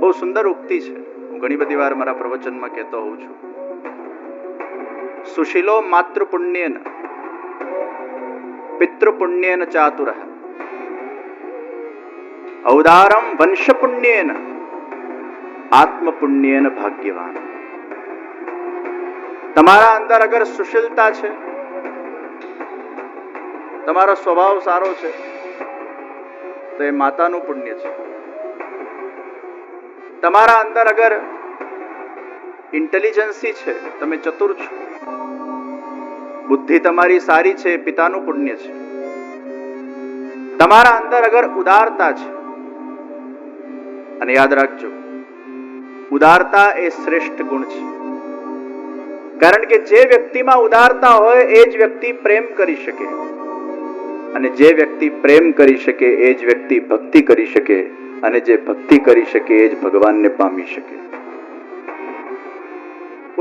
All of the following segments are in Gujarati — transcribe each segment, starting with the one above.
બહુ સુંદર ઉક્તિ છે, હું ઘણી બધી વાર મારા પ્રવચનમાં કહેતો હોઉં છું. સુશીલો માતૃપુણ્યેન પિતૃપુણ્યેન ચાતુરઃ ઔદારમ વંશપુણ્યેન આત્મપુણ્યેન ભાગ્યવાન. તમારા અંદર અગર સુશીલતા છે, તમારો સ્વભાવ સારો છે, તો એ માતાનું પુણ્ય છે. તમારા અંદર અગર ઇન્ટેલિજન્સી છે, તમે ચતુર છો, બુદ્ધિ તમારી સારી છે, પિતાનું પુણ્ય છે. તમારા અંદર અગર ઉદારતા છે, અને યાદ રાખજો, ઉદારતા એ શ્રેષ્ઠ ગુણ છે. કારણ કે જે વ્યક્તિમાં ઉદારતા હોય એ જ વ્યક્તિ પ્રેમ કરી શકે, અને જે વ્યક્તિ પ્રેમ કરી શકે એ જ વ્યક્તિ ભક્તિ કરી શકે, અને જે ભક્તિ કરી શકે એ જ ભગવાનને पामी શકે.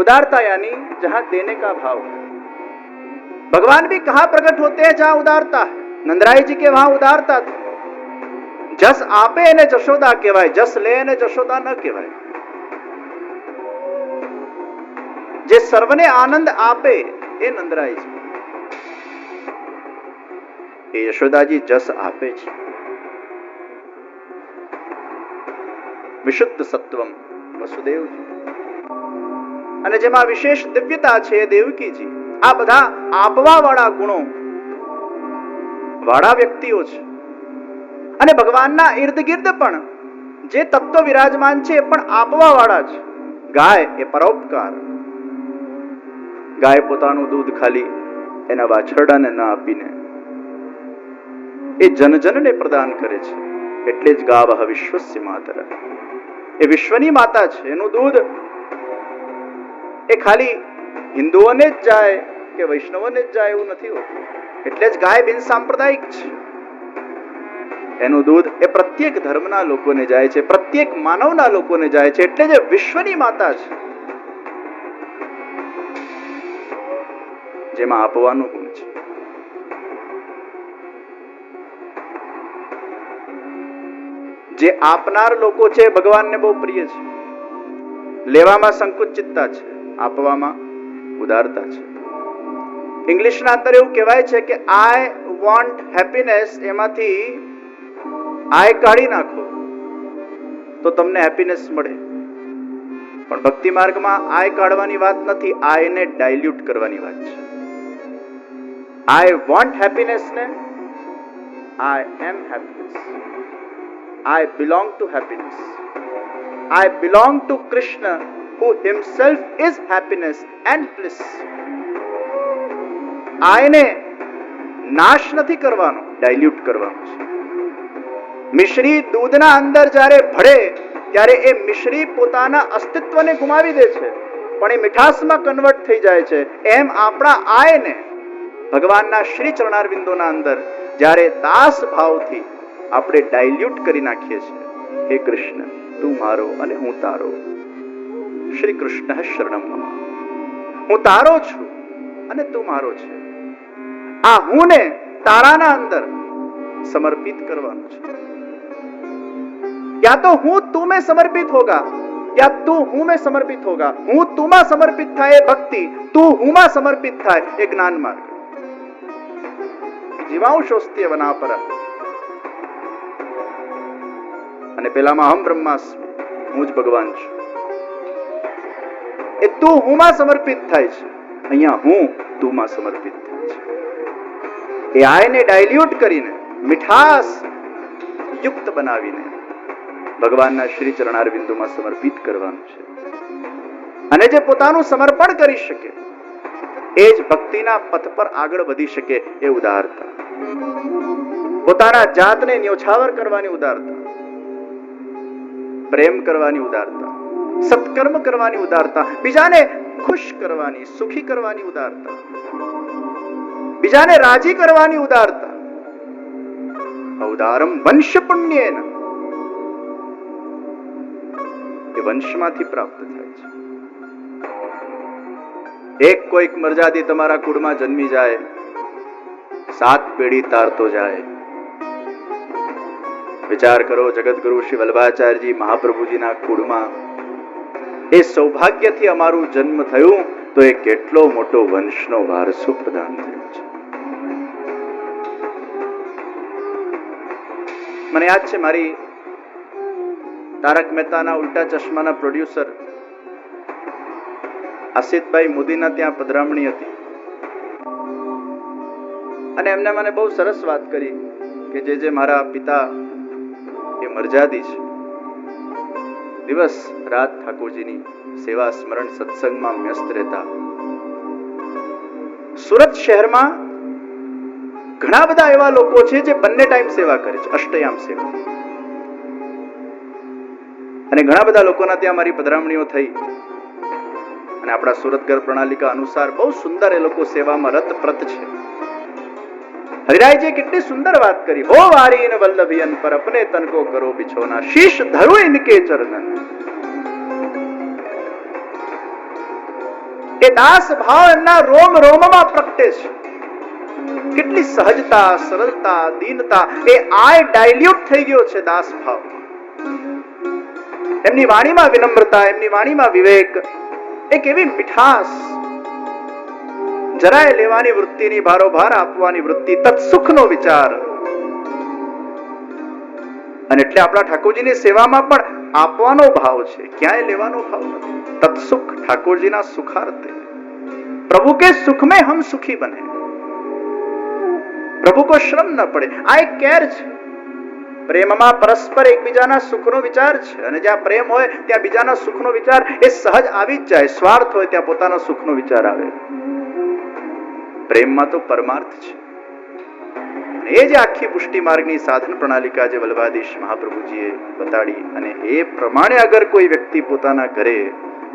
उदारता यानी जहां देने का भाव है. भगवान भी कहां प्रकट होते हैं? जहां उदारता है. नंदराय जी के वहां उदारता थी. जस आपे ने जशोदा कहवाय, जस ले ने जशोदा न कहवाय. जे सर्वने आनंद आपे એ નંદરાય છે, એ યશોદાજી જસ આપે છે. વિશુદ્ધ સત્વમ વસુદેવજી, અને જેમાં વિશેષ દિવ્યતા છે દેવકીજી. આ બધા આપવા વાળા ગુણો વાળા વ્યક્તિઓ છે. અને ભગવાનના ઇર્દ ગિર્દ પણ જે તત્વ વિરાજમાન છે એ પણ આપવા વાળા છે. ગાય એ પરોપકાર. ગાય પોતાનું દૂધ ખાલી એના વાછરડાને ના આપીને એ જનજનને પ્રદાન કરે છે. એટલે જ ગાવઃ વિશ્વસ્ય માતરઃ, એ વિશ્વની માતા છે. એનું દૂધ એ ખાલી હિન્દુઓને જ જાય કે વૈષ્ણવોને જ જાય એવું નથી હોતું. એટલે જ ગાય બિન સાંપ્રદાયિક છે. એનું દૂધ એ પ્રત્યેક ધર્મના લોકોને જાય છે, પ્રત્યેક માનવના લોકોને જાય છે. એટલે જ વિશ્વની માતા છે, જેમાં આપવાનું ગુણ છે. જે આપનાર લોકો છે ભગવાનને બહુ પ્રિય છે. લેવામાં સંકુચિતતા છે, આપવામાં ઉદારતા છે. ઇંગ્લિશના અંદર એવું કહેવાય છે કે આઈ વોન્ટ હેપીનેસ, એમાંથી આઈ કાઢી નાખો તો તમને હેપીનેસ મળે. પણ ભક્તિ માર્ગમાં આઈ કાઢવાની વાત નથી, આઈને ડાયલ્યુટ કરવાની વાત છે. આઈ વોન્ટ હેપીનેસ ને આઈ એમ happiness. I belong to happiness. I belong to Krishna, who himself is happiness and bliss. આને નાશ નથી કરવાનો, ડાયલ્યુટ કરવાનો છે. મિશ્રી દૂધના અંદર જ્યારે ભળે ત્યારે એ મિશ્રી પોતાના અસ્તિત્વને ગુમાવી દે છે, પણ એ મીઠાસમાં કન્વર્ટ થઈ જાય છે. એમ આપણા આયને ભગવાનના શ્રી ચરણારવિંદોના અંદર જ્યારે દાસ ભાવથી આપણે ડાયલ્યુટ કરી નાખીએ છીએ. હે કૃષ્ણ, તું મારો અને હું તારો. શ્રી કૃષ્ણ શરણમ મમ. હું તારો છું અને તું મારો છે. આ હું ને તારાના અંદર સમર્પિત કરવાનું છે. या तो હું તું में समर्पित होगा, या तू હું में समर्पित होगा. હું તું માં સમર્પિત થાય એ ભક્તિ, તું હું માં સમર્પિત થાય એ જ્ઞાન માર્ગ. જીવાંશોસ્ત્ય વનાપર. અને પેલામાં અહમ બ્રહ્માસ્મિ, હું જ ભગવાન છું. એ તું હું માં સમર્પિત થાય છે. અહીંયા હું તું માં સમર્પિત થાય છે. એ આયને ડાયલ્યુટ કરીને, મીઠાસ યુક્ત બનાવીને ભગવાનના શ્રી ચરણારવિંદોમાં સમર્પિત કરવાનું છે. અને જે પોતાનું સમર્પણ કરી શકે એ જ ભક્તિના પથ પર આગળ વધી શકે. એ ઉદારતા, પોતાના જાતને ન્યોછાવર કરવાની ઉદારતા, પ્રેમ કરવાની ઉદારતા, સત્કર્મ કરવાની ઉદારતા, બીજાને ખુશ કરવાની, સુખી કરવાની ઉદારતા, બીજાને રાજી કરવાની ઉદારતા. ઔદારમ વંશ પુણ્યેન, એ વંશમાંથી પ્રાપ્ત થાય છે. એક કોઈક મરજાદી તમારા કુળમાં જન્મી જાય, 7 પેઢી તારતો જાય, વિચાર કરો, જગતગુરુ શ્રી વલ્લભાચાર્યજી મહાપ્રભુજીના કુળમાં એ સૌભાગ્યથી અમારું જન્મ થયું તો એ કેટલો મોટો વંશનો વારસો પ્રદાન થયો છે. મને યાદ છે, મારી તારક મહેતાના ઉલ્ટા ચશ્માના પ્રોડ્યુસર આસિતભાઈ મોદીના ત્યાં પધરામણી હતી અને એમને મને બહુ સરસ વાત કરી કે જે મારા પિતા એ મરજાદી છે, દિવસ રાત ઠાકોરજીની સેવા સ્મરણ સત્સંગમાં વ્યસ્ત રહેતા. સુરત શહેરમાં ઘણા બધા એવા લોકો છે જે બંને ટાઈમ સેવા કરે છે, અષ્ટયામ સેવા. અને ઘણા બધા લોકોના ત્યાં મારી પધરામણીઓ થઈ અને આપણા સુરત ઘર પ્રણાલિકા અનુસાર બહુ સુંદર એ લોકો સેવામાં રતપ્રત છે. હરિરાયજી કેટલી સુંદર વાત કરી. હો વારીન વલ્લભિયન પર અપને તન કો કરો બિછોના, શીશ ધરો ઇનકે ચરણન. એ દાસ ભાવ એમના રોમ રોમમાં પ્રગટે છે. કેટલી સહજતા, સરળતા, દીનતા, એ આય ડાયલ્યુટ થઈ ગયો છે દાસ ભાવ. એમની વાણીમાં વિનમ્રતા, એમની વાણીમાં વિવેક, એક એવી મીઠાસ, જરાય લેવાની વૃત્તિની ભારોભાર આપવાની વૃત્તિ, તત્સુખનો વિચાર. અને એટલે આપણા ઠાકોરજીની સેવામાં પણ આપવાનો ભાવ છે, ક્યાંય લેવાનો ભાવ નથી. તત્સુખ ઠાકોરજીના સુખાર્થે. પ્રભુ કે સુખ में हम सुखी बने, પ્રભુ કો શ્રમ ન પડે. આ એક કેર છે. પ્રેમમાં પરસ્પર એકબીજાના સુખનો વિચાર છે અને જ્યાં પ્રેમ હોય ત્યાં બીજાના સુખનો વિચાર એ સહજ આવી જ જાય. સ્વાર્થ હોય ત્યાં પોતાના સુખનો વિચાર આવે. પ્રેમમાં તો પરમાર્થ છે. એ જે આખી પુષ્ટિ માર્ગની સાધન પ્રણાલિકા જે વલ્લભાધીશ મહાપ્રભુજીએ બતાડી અને એ પ્રમાણે અગર કોઈ વ્યક્તિ પોતાના ઘરે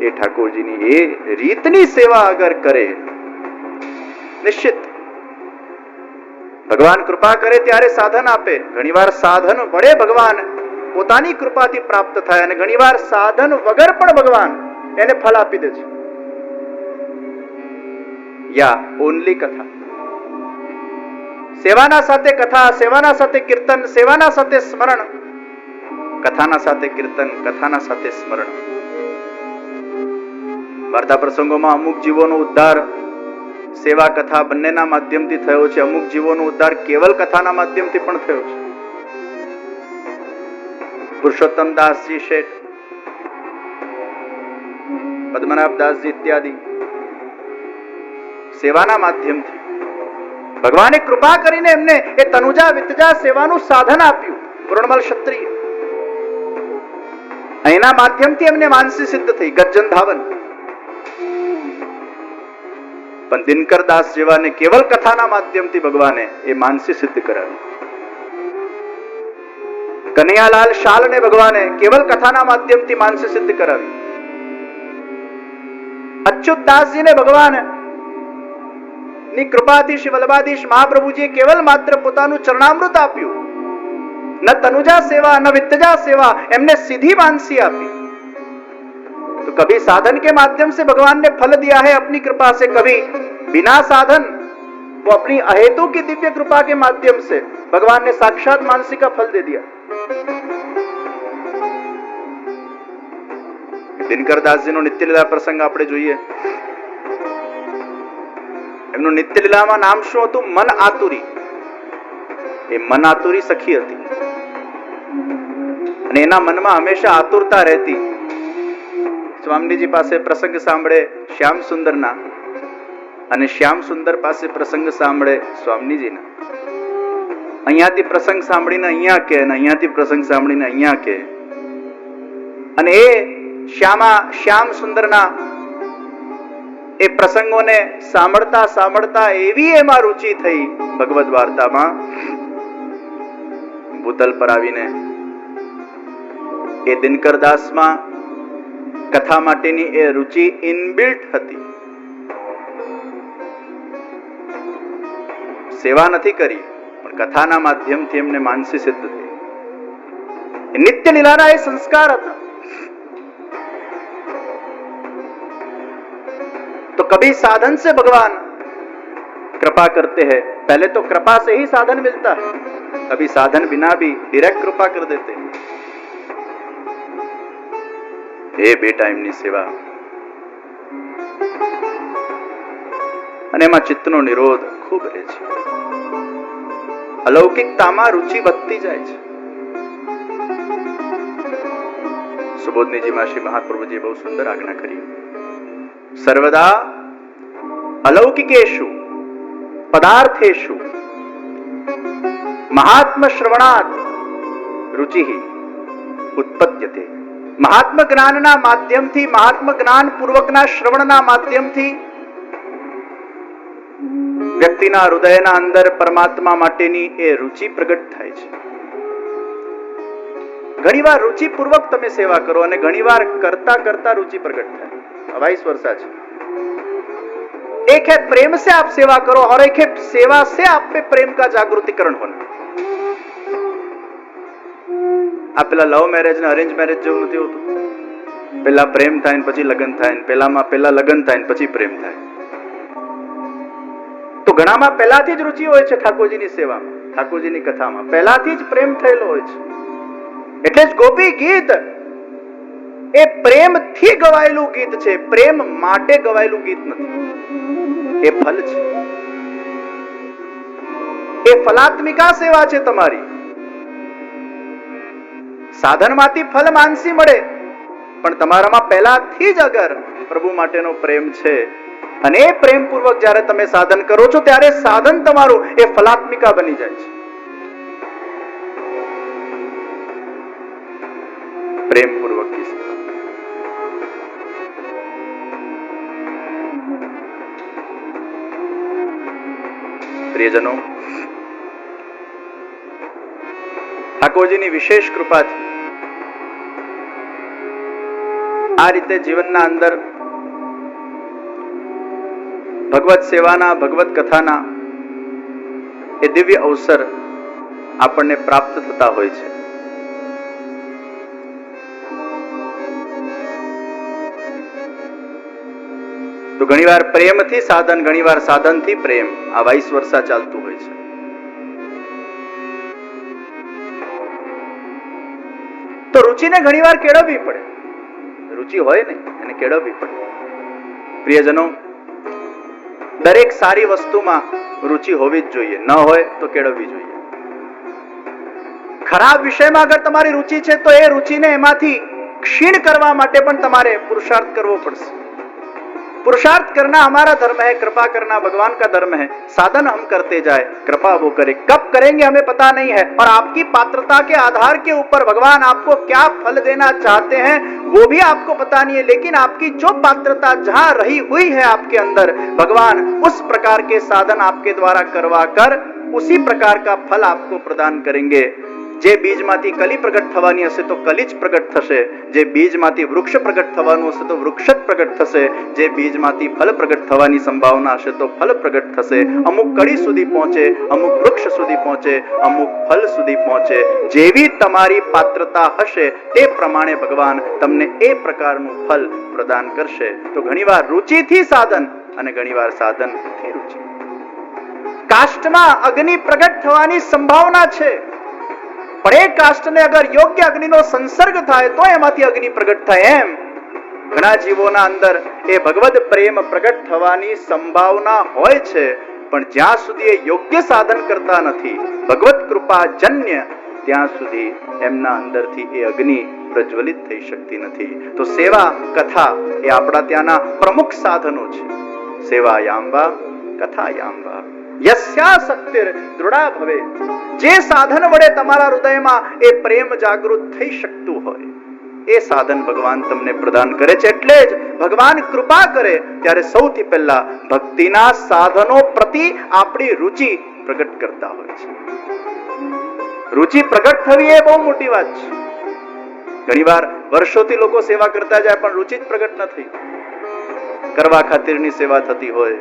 એ ઠાકોરજીની એ રીતની સેવા અગર કરે, નિશ્ચિત ભગવાન કૃપા કરે ત્યારે સાધન આપે. ઘણીવાર સાધન વડે ભગવાન પોતાની કૃપાથી પ્રાપ્ત થાય અને ઘણીવાર સાધન વગર પણ ભગવાન એને ફળ આપી દે છે. યા ઓનલી કથા. સેવાના સાથે કથા, સેવાના સાથે કીર્તન, સેવાના સાથે સ્મરણ, કથાના સાથે કીર્તન, કથાના સાથે સ્મરણ. વાર્તા પ્રસંગોમાં અમુક જીવોનો ઉદ્ધાર સેવા કથા બંનેના માધ્યમથી થયો છે. અમુક જીવોનો ઉદ્ધાર કેવલ કથાના માધ્યમથી પણ થયો છે. પુરુષોત્તમ દાસજી શેઠ, પદ્મનાભ દાસજી ઇત્યાદિ સેવાના માધ્યમથી ભગવાને કૃપા કરીને એમને એ તનુજા વિતજા સેવાનું સાધન આપ્યું. પૂર્ણમલ ક્ષત્રિય, અહીંના માધ્યમથી એમને માનસી સિદ્ધ થઈ, ગજ્જન ધાવન. પણ દિનકર દાસ જેવાને કેવલ કથાના માધ્યમથી ભગવાને એ માનસી સિદ્ધ કરાવી. કનૈયાલાલ શાલને ભગવાને કેવલ કથાના માધ્યમથી માનસી સિદ્ધ કરાવી. અચ્યુત દાસજીને ભગવાન ની કૃપાથી શ્રી વલ્લભાધીશ મહાપ્રભુજીએ કેવલ માત્ર પોતાનું ચરણામૃત આપ્યું. ન તનુજા સેવા ન વિત્તજા સેવા, એમને सीधी मानसी आपी. तो कभी साधन के माध्यम से भगवान ने फल दिया है अपनी कृपा से, कभी बिना साधन वो अपनी अहेतु की दिव्य कृपा के माध्यम से भगवान ने साक्षात मानसी का फल दे दिया. દિનકર દાસજીનો નિત્ય લીલા પ્રસંગ આપણે જોઈએ. એમનું નિત્ય લીલામાં નામ શું હતું? મન આતુરી. એ મન આતુરી સખી હતી અને એના મનમાં હંમેશા આતુરતા રહેતી. સ્વામીજી પાસે પ્રસંગ સાંભળે શ્યામ સુંદરના અને શ્યામ સુંદર પાસે પ્રસંગ સાંભળે સ્વામીજીના. અહીંયાથી પ્રસંગ સાંભળીને અહીંયા કે અને અહીંયાથી પ્રસંગ સાંભળીને અહીંયા કે. અને એ શ્યામ સુંદરના એ પ્રસંગોને સાંભળતા સાંભળતા એવી એમાં રુચિ થઈ ભગવદ વાર્તામાં, ભૂતલ પર આવીને એ દિનકર દાસમાં કથા માટેની એ રુચિ ઇનબિલ્ટ હતી. સેવા નથી કરી પણ કથાના માધ્યમથી એમને માનસી સિદ્ધ થઈ. નિત્ય લીલાના એ સંસ્કાર હતા. तो कभी साधन से भगवान कृपा करते हैं. पहले तो कृपा से ही साधन मिलता है. कभी साधन बिना भी डायरेक्ट कृपा कर देते हैं। એ બે ટાઈમની સેવા અને એમાં ચિત્તનો નિરોધ ખૂબ રહે છે, અલૌકિકતામાં રુચિ વધતી જાય છે. સુબોધનીજીમાં શ્રી મહાપ્રભુજીએ બહુ સુંદર આજ્ઞા કરી, સર્વદા અલૌકિકેષુ પદાર્થેષુ મહાત્મ શ્રવણાત રુચિ ઉત્પત્યતે. મહાત્મ જ્ઞાનના માધ્યમથી, મહાત્મ જ્ઞાન પૂર્વકના શ્રવણના માધ્યમથી વ્યક્તિના હૃદયના અંદર પરમાત્મા માટેની એ રુચિ પ્રગટ થાય છે. ઘણીવાર રુચિ પૂર્વક તમે સેવા કરો અને ઘણીવાર કરતા કરતા રુચि प्रकट થાય. वाइस वर्षा છે. एक है प्रेम से आप सेवा करो और एक है सेवा से आप पे प्रेम का जागृतिकरण होना. આ પેલા લવ મેરેજ ને અરેન્જ મેરેજ જેવું નથી હોતું. પેલા પ્રેમ થાય ને પછી લગ્ન થાય, પેલા લગ્ન થાય ને પછી પ્રેમ થાય. તો ઘણામાં પહેલાથી જ રુચિ હોય છે ઠાકોરજીની સેવામાં, ઠાકોરજીની કથામાં પહેલાથી જ પ્રેમ થયેલો હોય છે. એટલે જ ગોપી ગીત એ પ્રેમથી ગવાયેલું ગીત છે, પ્રેમ માટે ગવાયેલું ગીત નથી. એ ફલ છે, એ ફલાત્મિકા સેવા છે તમારી. સાધનમાંથી ફલ માનસી મળે, પણ તમારામાં પહેલાથી જ અગર પ્રભુ માટેનો પ્રેમ છે અને એ પ્રેમ પૂર્વક જ્યારે તમે સાધન કરો છો ત્યારે સાધન તમારું એ ફલાત્મિકા બની જાય છે. પ્રેમ પૂર્વક की सेवा. પ્રિયજનો, ઠાકોરજીની વિશેષ કૃપાથી આ રીતે જીવનના અંદર ભગવત સેવાના, ભગવત કથાના એ દિવ્ય અવસર આપણને પ્રાપ્ત થતા હોય છે. તો ઘણીવાર પ્રેમથી સાધન, ઘણીવાર સાધનથી પ્રેમ, આ વાઇસ વર્ષા ચાલતું હોય છે. તો રુચિને ઘણીવાર કેળવવી પડે. રુચિ હોય ને એને કેળવવી પડે. પ્રિયજનો, દરેક સારી વસ્તુમાં રુચિ હોવી જ જોઈએ, ન હોય તો કેળવવી જોઈએ. ખરાબ વિષયમાં અગર તમારી રુચિ છે તો એ રુચિને એમાંથી क्षीण करवा माटे पण तमारे पुरुषार्थ करवो पड़से. पुरुषार्थ करना हमारा धर्म है, कृपा करना भगवान का धर्म है. साधन हम करते जाए, कृपा वो करे. कब करेंगे हमें पता नहीं है, और आपकी पात्रता के आधार के ऊपर भगवान आपको क्या फल देना चाहते हैं वो भी आपको पता नहीं है. लेकिन आपकी जो पात्रता जहां रही हुई है आपके अंदर, भगवान उस प्रकार के साधन आपके द्वारा करवा कर उसी प्रकार का फल आपको प्रदान करेंगे. जे बीजमांथी कली प्रगट थवानी हशे तो कली ज प्रगट थशे. जे बीजमांथी वृक्ष प्रगट थवानुं हशे तो वृक्ष ज प्रगट थशे. जे बीजमांथी फल प्रगट थवानी संभावना हशे तो फल प्रगट थशे. अमुक कड़ी सुधी पहोंचे, अमुक वृक्ष सुधी पहोंचे, अमुक फल सुधी पहोंचे. जेवी तमारी पात्रता हशे ते प्रमाणे भगवान तमने ए प्रकारनुं फल प्रदान करशे. तो घणीवार रुचिथी साधन अने घणीवार साधनथी रुचि. काष्टमां अग्नि प्रगट थवानी संभावना छे, पण ए काष्टने अगर योग्य अग्निनो संसर्ग थाय तो एमांथी अग्नि प्रगट थाय. एम घणा जीवोना अंदर ए भगवत प्रेम प्रगट थवानी संभावना होय छे, पण ज्यां सुधी ए योग्य साधन करता नथी, भगवत कृपा जन्य, ત્યાં સુધી એમના અંદરથી એ અગ્નિ પ્રજ્વલિત થઈ શકતી નથી. તો સેવા, કથા એ આપણા ત્યાંના પ્રમુખ સાધનો છે. સેવાયામ વા કથાયામ વા યસ્યા શક્તિર દૃઢા ભવે. જે સાધન વડે તમારા હૃદયમાં એ પ્રેમ જાગૃત થઈ શકતું હોય એ સાધન ભગવાન તમને પ્રદાન કરે છે. એટલે જ ભગવાન કૃપા કરે ત્યારે સૌથી પહેલા ભક્તિના સાધનો પ્રતિ આપણી રુચિ પ્રગટ કરતા હોય છે. रुचि प्रगट थवी ए बहु मोटी बात छे. घणीवार वर्षोथी लोको सेवा करता जाय पण रुचि ज प्रगट न थई. करवा खातिरनी सेवा थती होय,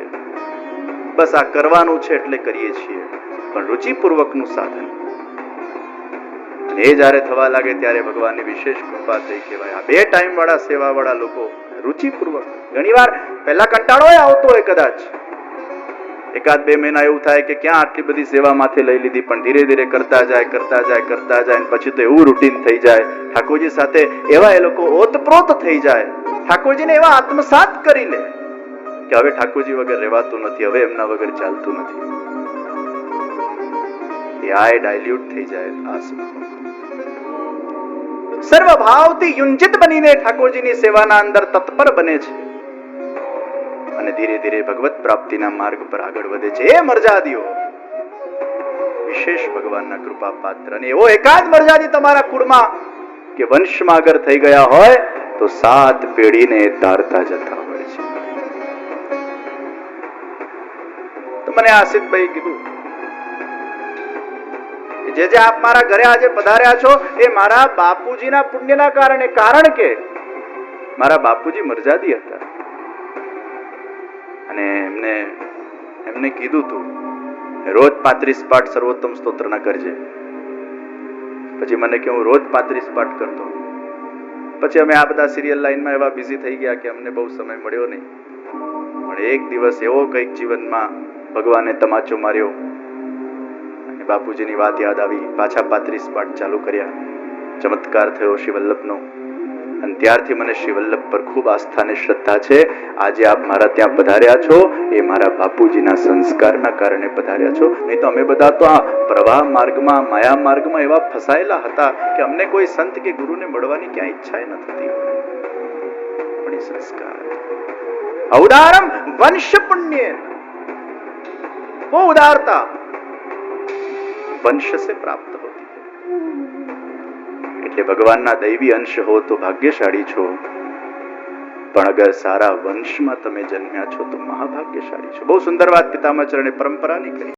बस आ करवानुं छे એટલે કરીએ છીએ, પણ रुचिपूर्वकનું साधन એ જ્યારે થવા લાગે ત્યારે ભગવાનની વિશેષ કૃપા થઈ કહેવાય. આ બે ટાઈમ વાળા સેવા વાળા લોકો रुचिपूर्वक. ઘણીવાર પહેલા કંટાળો આવતો હોય કદાચ, એકાદ બે મહિના એવું થાય કે ક્યાં આટલી બધી સેવા માથે લઈ લીધી, પણ ધીરે ધીરે કરતા જાય અને પછી તો એવું રૂટીન થઈ જાય, ઠાકોરજી સાથે એવા એ લોકો ઓતપ્રોત થઈ જાય, ઠાકોરજીને એવા આત્મસાત કરી લે કે હવે ઠાકોરજી વગર રહેવાતું નથી, હવે એમના વગર ચાલતું નથી. એ આય ડાયલ્યુટ થઈ જાય આ સર્વ ભાવથી યુંજિત બનીને ઠાકોરજીની સેવાના અંદર તત્પર બને છે અને ધીરે ધીરે ભગવત પ્રાપ્તિના માર્ગ પર આગળ વધે છે. એ મર્યાદીઓ વિશેષ ભગવાનના કૃપા પાત્ર, અને એવો એકાદ મર્યાદી તમારા કુળમાં કે વંશમાં અગર થઈ ગયા હોય તો 7 પેઢીને તારતા જતા હોય છે. તો મને આસિફભાઈ કીધું જે આપ મારા ઘરે આજે પધાર્યા છો એ મારા બાપુજીના પુણ્યના કારણે, કારણ કે મારા બાપુજી મર્યાદી હતા અને એમને કીધું તું રોજ 35 પાઠ સર્વોત્તમ સ્તોત્રના કરજે. પછી મને કે હું રોજ 35 પાઠ કરતો. પછી અમે આ બધા સિરિયલ લાઈનમાં એવા બિઝી થઈ ગયા કે અમને બહુ સમય મળ્યો નહીં. પણ એક દિવસ એવો કંઈક જીવનમાં ભગવાને તમાચો માર્યો અને બાપુજીની વાત યાદ આવી, પાછા 35 પાઠ ચાલુ કર્યા. ચમત્કાર થયો શ્રી વલ્લભનો અને ત્યારથી મને શ્રી વલ્લભ પર ખૂબ આસ્થા અને શ્રદ્ધા છે. આજે આપ મારા ત્યાં પધાર્યા છો એ મારા બાપુજીના સંસ્કારના કારણે પધાર્યા છો. નહીં તો અમે બધા તો આ પ્રવાહ માર્ગમાં, માયા માર્ગમાં એવા ફસાયેલા હતા કે અમને કોઈ સંત કે ગુરુને મળવાની ક્યાં ઈચ્છા ન થતી. પણ એ સંસ્કાર ઔદારમ વંશ પુણ્ય, वो उदारता वंश से प्राप्त होती है. એટલે ભગવાનના દૈવી અંશ હો તો ભાગ્યશાળી છો, પણ અગર સારા વંશમાં તમે જન્મ્યા છો તો મહાભાગ્યશાળી છો. બહુ સુંદર વાત પિતામહ ચરણે પરંપરાની કરી.